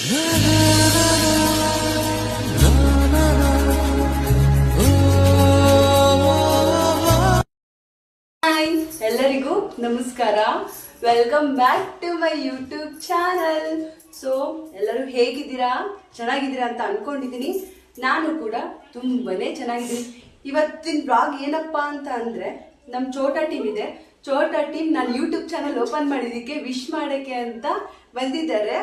Hi ಎಲ್ಲರಿಗೂ ನಮಸ್ಕಾರ. Welcome back to my YouTube channel. So ಎಲ್ಲರೂ ಹೇಗಿದ್ದೀರಾ, ಚೆನ್ನಾಗಿದ್ದೀರಾ ಅಂತ ಅನ್ಕೊಂಡಿದ್ದೀನಿ. ನಾನು ಕೂಡ ತುಂಬಾನೇ ಚೆನ್ನಾಗಿದ್ದೀನಿ. ಇವತ್ತಿನ ಬ್ಲಾಗ್ ಏನಪ್ಪ ಅಂತ ಅಂದ್ರೆ, ನಮ್ಮ ಛೋಟಾ ಟೀಮ್ ಇದೆ. ಛೋಟಾ ಟೀಮ್ ನಾನು ಯೂಟ್ಯೂಬ್ ಚಾನಲ್ ಓಪನ್ ಮಾಡಿದ್ದಕ್ಕೆ ವಿಶ್ ಮಾಡೋಕ್ಕೆ ಅಂತ ಬಂದಿದ್ದಾರೆ.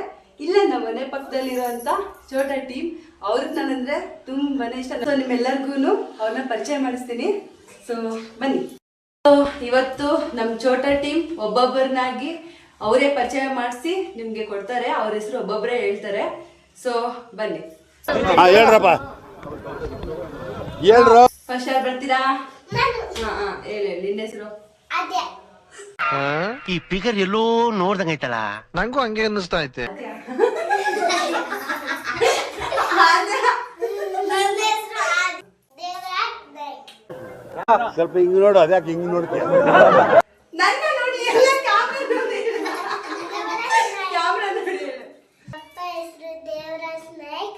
ಇಲ್ಲ ನಮ್ಮ ಮನೆ ಪಕ್ಕದಲ್ಲಿರುವಂತ ಛೋಟಾ ಟೀಮ್. ಅವ್ರಿಗೆ ನಾನಂದ್ರೆ ತುಂಬಾನೇ ಇಷ್ಟ. ಸೊ ನಿಮ್ಮೆಲ್ಲರಿಗೂ ಅವ್ರನ್ನ ಪರಿಚಯ ಮಾಡಿಸ್ತೀನಿ. ಸೊ ಬನ್ನಿ. ಇವತ್ತು ನಮ್ಮ ಛೋಟಾ ಟೀಮ್ ಒಬ್ಬೊಬ್ಬರನ್ನಾಗಿ ಅವರೇ ಪರಿಚಯ ಮಾಡಿಸಿ ನಿಮ್ಗೆ ಕೊಡ್ತಾರೆ. ಅವ್ರ ಹೆಸರು ಒಬ್ಬೊಬ್ಬರೇ ಹೇಳ್ತಾರೆ. ಸೊ ಬನ್ನಿ. ಫಸ್ಟ್ ಯಾರು ಬರ್ತೀರಾ? ಹೇಳಿ ನಿನ್ನ ಹೆಸರು. ಈ ಫಿಗರ್ ಎಲ್ಲೋ ನೋಡ್ದಂಗೈತಲ್ಲ, ನಂಗೂ ಹಂಗೆ ಅನ್ನಿಸ್ತಾ ಐತೆ. ಸ್ವಲ್ಪ ಹಿಂಗ್ ನೋಡು, ಅದ್ಯಾಕೆ ಹಿಂಗ್ ನೋಡ್ತೀಯ? ನನ್ನ ನೋಡಿ ಎಲ್ಲ ಕ್ಯಾಮ್ರಾ ನೋಡಿ. ಕ್ಯಾಮ್ರಾ ನೋಡಿ. ಅಪ್ಪ ಹೆಸರು ದೇವರಾಜ್ ನಾಯ್ಕ್,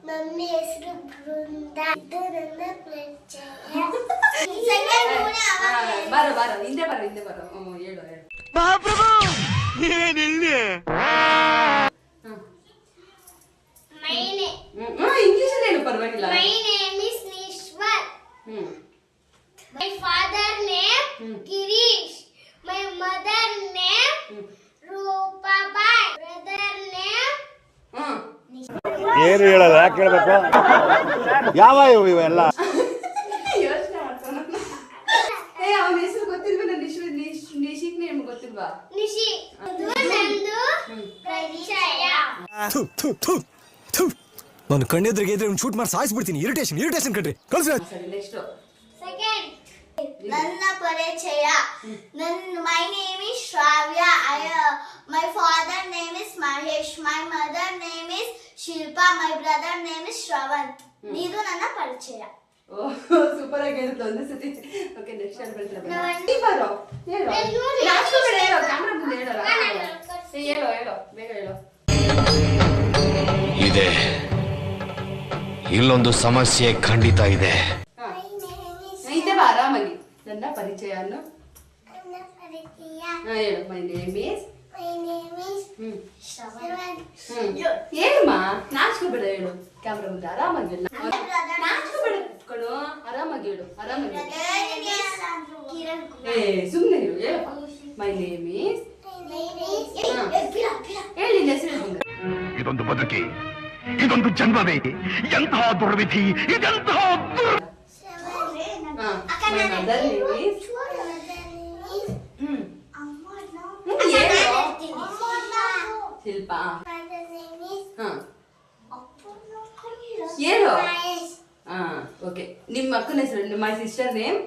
ಮಮ್ಮಿ ಹೆಸರು ಬೃಂದಾ. ಇದು ನನ್ನ ಪರಿಚಯ. ಬಾರೋ ಬಾರೋ, ಹಿಂದೆ ಬಾರೋ ಹಿಂದೆ ಬಾರೋ. ಹೇಳು ಹೇಳು. ಇಂಗ್ಲಿಷ್ ಅಲ್ಲಿ ಹೇಳು, ಪರವಾಗಿಲ್ಲ. My name is Nishwar. My father name Girish. My mother name Rupabai. Brother name ಏನು ಹೇಳಲ್ಲ, ಯಾಕೆ ಹೇಳ್ಬೇಕು? ಯಾವ ಇವೆಲ್ಲ ಯೋಚನೆ ಮಾಡ್ತಾನ. ಅವನ ಹೆಸರು ಗೊತ್ತಿಲ್ವಾ? ನನ್ನ ನಿಶಿಕ್ ನೇಮ್ ಗೊತ್ತಿಲ್ವಾ? Nishi. ಇದು ನಂದು ಪರಿಚಯ. ನಾನು ಕಣ್ಣೆದ್ರಿಗೆ ಇದ್ರೆ ಶೂಟ್ ಮಾಡಿ ಸಾಯಿಸ್ಬಿಡ್ತೀನಿ. ಇರಿಟೇಷನ್ ಕಣ್ರಿ. ಕಳ್ಸಿ. ಸರಿ, ನೆಕ್ಸ್ಟ್ Second. ನನ್ನ ಪರಿಚಯ. My name is Shravya. My father name is Mahesh. My mother name is Shilpa. My brother name is Shravant. ಇದು ನನ್ನ ಪರಿಚಯ. ಸೂಪರ್ ಆಗಿ ಹೇಳಿದ್ರು ಒಂದೇ ಸತಿ. ಓಕೆ, ನೆಕ್ಸ್ಟ್ ಯಾರು ಬರ್ತಾರೆ? ನಾನು ಬಾರೋ ಹೇಳು. ಲಾಸ್ಟ್ ಬೇಡ ಹೇಳು, ಕ್ಯಾಮ್ರಾ ಮುಂದೆ ಹೇಳಲ್ಲ. ಹೇಳು ಬೇಗ ಹೇಳು. ಇದೆ, ಇಲ್ಲೊಂದು ಸಮಸ್ಯೆ ಖಂಡಿತ ಇದೆ. ಐತೇವಾ ಆರಾಮಾಗಿ. ನನ್ನ ಪರಿಚಯ ಅನ್ನು ನನ್ನ ಪರಿಚಯ. ಹೇಳು. My name is Shravant. ಹೇಳಮ್ಮ, ನಾಚ್ಕೋಬೇಡ, ಹೇಳು ಕ್ಯಾಮ್ರಾ ಮುಂದೆ ಆರಾಮಾಗಿ ಹೇಳು. ನಾಚ್ಕೋಬೇಡ, ಕುತ್ಕೊಂಡು ಆರಾಮಾಗಿ ಹೇಳು. ಆರಾಮಾಗಿ Kiran. ಸುಮ್ಮನೆ ಹೇಳು. ಹೇಳಪ್ಪ. ಮೈ ನೇಮ್ ಈಸ್ ಹೇಳಿ, ಹೆಸರು ಬಂದ್ರೆ. ಇದೊಂದು ಬದುಕಿ, ಇದೊಂದು ಜನ್ಮವೇ, ಎಂತಹ ದುರ್ವಿಧಿ, ಇದೆಂತಹ ಮೈ ಮದರ್ ನೇಮ್ ಈಸ್ ಶಿಲ್ಪ. ಹೇಳು. ಓಕೆ, ನಿಮ್ಮ ಅಕ್ಕನ ಹೆಸರು? My sister name.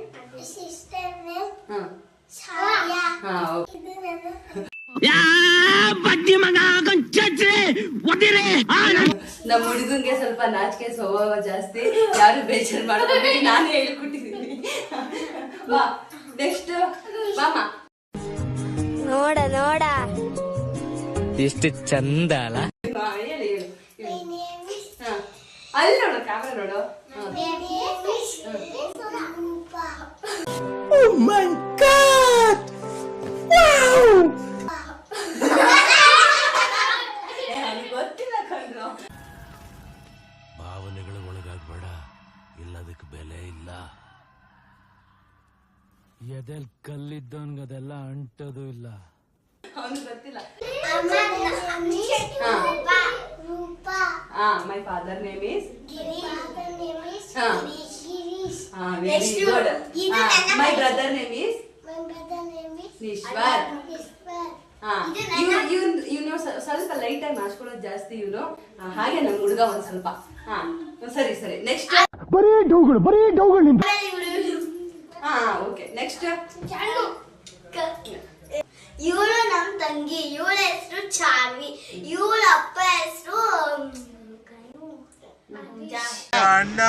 ನಮ್ಮ ಹುಡುಗಂಗೆ ಸ್ವಲ್ಪ ನಾಚಿಕೆ ಸ್ವಭಾವ ಜಾಸ್ತಿ. ಯಾರು ಬೇಜಾರು ಮಾಡ್ಕೊಂಡು ನಾನು ಹೇಳ್ಕೊಟ್ಟಿದ್ದೀನಿ. ನೆಕ್ಸ್ಟ್ ಮಾಮ. ನೋಡ ಎಷ್ಟು ಚಂದ ಅಲ್ಲ. ಹೇಳಿ. ಅಲ್ಲಿ ನೋಡು, ಕ್ಯಾಮ್ರಾ ನೋಡು. ಗೊತ್ತಿಲ್ಲ ಕಣ್ರು. ಭಾವನೆಗಳ ಒಳಗಾಗ್ಬೇಡ, ಇಲ್ಲದಕ್ಕೆ ಬೆಲೆ ಇಲ್ಲ. ಎದೆಲ್ ಕಲ್ಲಿದ್ದವನ್ಗೆ ಅದೆಲ್ಲ ಅಂಟೋದು ಇಲ್ಲ. ಅವನು ಗೊತ್ತಿಲ್ಲ. Roopa. My father name is Girish. Very good. My brother name is My brother name is Nishwar. Nishwar. ಇವನು ಸ್ವಲ್ಪ ಲೈಟ್ ಆಗಿ ನಾಚ್ಕೊಳ್ಳೋದು ಜಾಸ್ತಿ ಇವನು. ಹಾಗೆ ನಮ್ಮ ಹುಡುಗ ಒಂದ್ ಸ್ವಲ್ಪ. ಸರಿ ನೆಕ್ಸ್ಟ್. ಬರೀ ಡೌಗಳು. Okay, next. ಇವಳು ನಮ್ಮ ತಂಗಿ. ಇವಳ ಹೆಸರು ಚಾರ್ವಿ. ಇವಳ ಅಪ್ಪ ಹೆಸರು ಅಣ್ಣ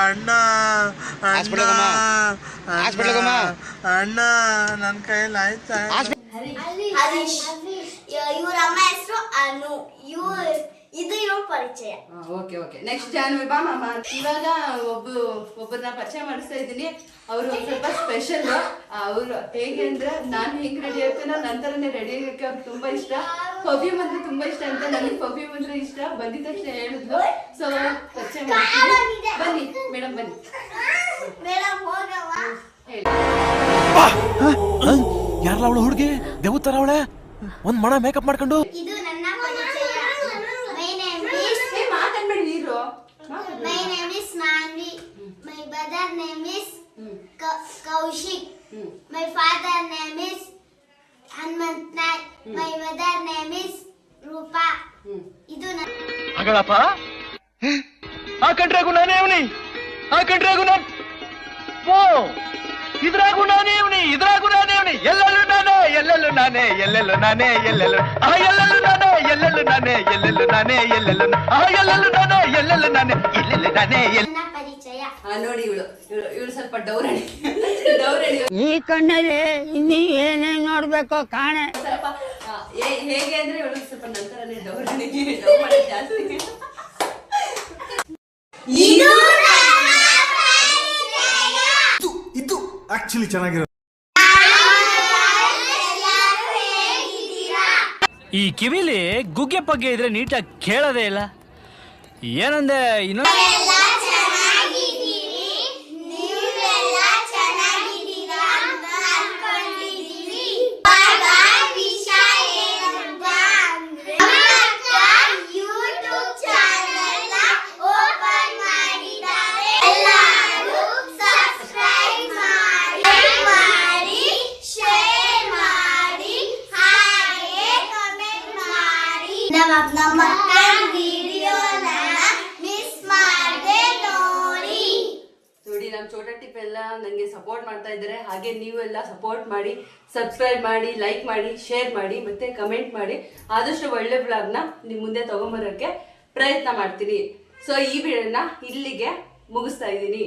ಅಣ್ಣ ಅಣ್ಣ ನನ್ನ ಕೈಯಲ್ಲಿ ಆಯ್ತಾ? ಹರೀಶ್. ಇವ್ರ ಅಮ್ಮ ಹೆಸರು ಅನು. ಇದು ಇವ್ರ ಪರಿಚಯ. ಓಕೆ ಓಕೆ, ನೆಕ್ಸ್ಟ್ ಜಾನ್ವಿ ಬಾ ಮಾಮ. ಇವಾಗ ಒಬ್ಬರನ್ನ ಪರಿಚಯ ಮಾಡಿಸ್ತಾ ಇದ್ದೀನಿ. ಅವರು ಒಂದು ಸ್ವಲ್ಪ ಸ್ಪೆಷಲ್. ಅವರು ಹೇಗೆ ಅಂದ್ರೆ ನಾನು ಹೆಂಗ್ ರೆಡಿ ಆಗ್ತೀನೋ ನಂತರನೇ ರೆಡಿ ಆಗಕ್ಕೆ ಅವ್ರಿಗೆ ತುಂಬಾ ಇಷ್ಟ. ಪರ್ಫ್ಯೂಮ್ ಅಂದ್ರೆ ತುಂಬಾ ಇಷ್ಟ ಅಂತ, ನನಗೆ ಪರ್ಫ್ಯೂಮ್ ಅಂದ್ರೆ ಇಷ್ಟ. ಬಂದಿದ ತಕ್ಷಣ ಹೇಳಿದ್ಲು. ಸೊ ಪರಿಚಯ ಮಾಡ್ತೀನಿ. ಬನ್ನಿ ಮೇಡಮ್, ಬನ್ನಿ ಮೇಡಮ್ ಹೋಗವ. ಹೇಳಿ. ಯಾರಲ್ಲ ಅವಳು ಹುಡುಗಿ ದೇವತರ ಅವಳೆ ಒಂದ್ ಮಣ ಮೇಕಪ್ ಮಾಡ್ಕೊಂಡು. ಇದು ನನ್ನ ಪರಿಚಯ. ಮೈ ನೇಮ್ ಇಸ್ ಮಾತಾಡ್ಬೇಡಿ ನೀರು. My name is Manvi. My brother name is Kaushik. My father name is Hanmant Naik. My mother name is Rupa. ಇದು ಹಾಗಳಪ್ಪ ಆ ಕಂಟ್ರಾಗು ನಾನೇ ಅವನಿ, ಆ ಕಂಟ್ರಾಗು ನಾನು ಓ ಇದ್ರಾಗು ನಾನೇ ಅವನಿ, ಇದ್ರಾಗು ನಾನೇ ಅವನಿ, ಎಲ್ಲೆಲ್ಲೂ ನಾನೇ, ಎಲ್ಲೆಲ್ಲೂ ನಾನೇ, ಎಲ್ಲೆಲ್ಲೂ ನಾನೇ, ಎಲ್ಲೆಲ್ಲೂ ಆ ಎಲ್ಲೆಲ್ಲೂ ನಾನೇ, ಎಲ್ಲೆಲ್ಲೂ ನಾನೇ, ಎಲ್ಲೆಲ್ಲೂ ನಾನೇ, ಎಲ್ಲೆಲ್ಲೂ ಆ ಎಲ್ಲೆಲ್ಲೂ ನಾನೇ, ಎಲ್ಲೆಲ್ಲೂ ನಾನೇ, ಎಲ್ಲೆಲ್ಲೂ ನಾನೇ. ನನ್ನ ಪರಿಚಯ. ನೋಡಿ ಇವಳು ಸ್ವಲ್ಪ ಡೌರಣಿ. ಈ ಕಣ್ಣಲ್ಲಿ ಇನ್ನೀ ಏನೇನ್ ನೋಡ್ಬೇಕೋ ಕಾಣೆ. ಸ್ವಲ್ಪ ಹೇಗೆ ಅಂದ್ರೆ ಇವಳು ಸ್ವಲ್ಪ ನಂತರನೇ ಡೌರಣಿ. ಡೌ ಮಾಡೋದು ಜಾಸ್ತಿ. ಇದು ಇದು ಆಕ್ಚುಲಿ ಚೆನ್ನಾಗಿರೋ. ಈ ಕಿವಿಲಿ ಗುಗ್ಗೆ ಪಗ್ಗೆ ಇದ್ರೆ ನೀಟಾಗಿ ಕೇಳೋದೇ ಇಲ್ಲ. ಏನಂದೆ ಇನ್ನೊಂದು ನೀವೆಲ್ಲ ಚೆನ್ನಾಗಿದ್ದೀರಾ ಅಂತ ಅನ್ಕೊಂಡಿದ್ದೀವಿ. ವಿಷಯ ಏನಂತ ಅಂದ್ರೆ ಯೂಟ್ಯೂಬ್ ಚಾನೆಲ್ ಓಪನ್ ಮಾಡಿದ್ದಾರೆ. ಎಲ್ಲರೂ ಸಬ್ಸ್ಕ್ರೈಬ್ ಮಾಡಿ, ಶೇರ್ ಮಾಡಿ, ಹಾಗೆ ಕಮೆಂಟ್ ಮಾಡಿ. ನಮ್ಮ ವಿಡಿಯೋನ ಮಿಸ್ ಮಾಡದೆ ನೋಡಿ. ನೋಡಿ, ನಮ್ಮ ಚೋಟ ಟಿಪ್ ಎಲ್ಲ ನನಗೆ ಸಪೋರ್ಟ್ ಮಾಡ್ತಾ ಇದ್ದಾರೆ. ಹಾಗೆ ನೀವು ಎಲ್ಲ ಸಪೋರ್ಟ್ ಮಾಡಿ, ಸಬ್ಸ್ಕ್ರೈಬ್ ಮಾಡಿ, ಲೈಕ್ ಮಾಡಿ, ಶೇರ್ ಮಾಡಿ, ಮತ್ತೆ ಕಮೆಂಟ್ ಮಾಡಿ. ಆದಷ್ಟು ಒಳ್ಳೆ ಬ್ಲಾಗ್ನ ನಿಮ್ಮ ಮುಂದೆ ತಗೊಂಬರೋಕ್ಕೆ ಪ್ರಯತ್ನ ಮಾಡ್ತೀನಿ. ಸೊ ಈ ವಿಡಿಯೋನ ಇಲ್ಲಿಗೆ ಮುಗಿಸ್ತಾ ಇದ್ದೀನಿ.